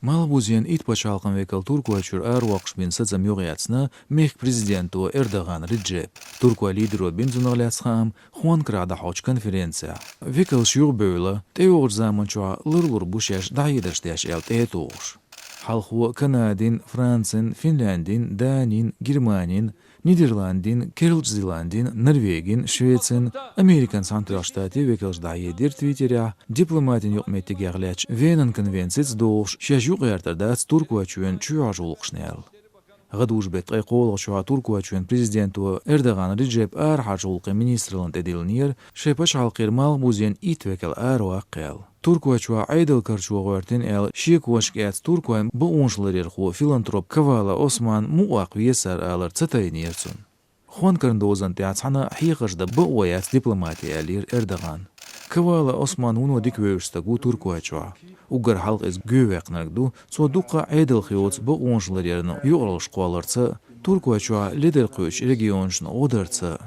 Malbuzian itpaçalqan vekal Turkuaçur arwaqsh bin sazam yoğyatsna mehk prezidentu Erdogan Recep. Turkua lidero bin zunaglatsxam Juan Krada hoç konferensiya. Vekal şuğ böyle teoğur zamançua lırlır buşaş dayıdaştaş el teetoğur. Halxu Kanadin, Fransın, Finlandin, Danin, Germanin, Niderlandin, Kelçzilandin, Norvegin, Şveçin, Amerikan Santral Ştatı vekalş dayedir Twitter'a diplomatin yokmetti gağlaç Venan konvensiyası doğuş şajuq yartardats Turkuaçuen çuajuluqşnel. Gaduş bet qayqol şua Turkuaçuen prezidentu Erdogan Recep Erhaculuq ministrlant edilnir şepaş halqirmal buzen itvekal arwaqel. Turkuaçua aydıl karçuağırtin el şiekvaşkets Turkuan bu onşlarir xu filantrop Kavala Osman muaq yesar alır çataynirsun. Juan Karndozan teatsana hiqajda bu oyat diplomati alir Erdogan. Kavala Osman uno dikvöştagu Turkuaçua. Ugar halq ez göveqnargdu so duqa aydıl xiots bu onşlarirno yoğrılış qolarsa Turkuaçua lider qoş regionşna odarsa.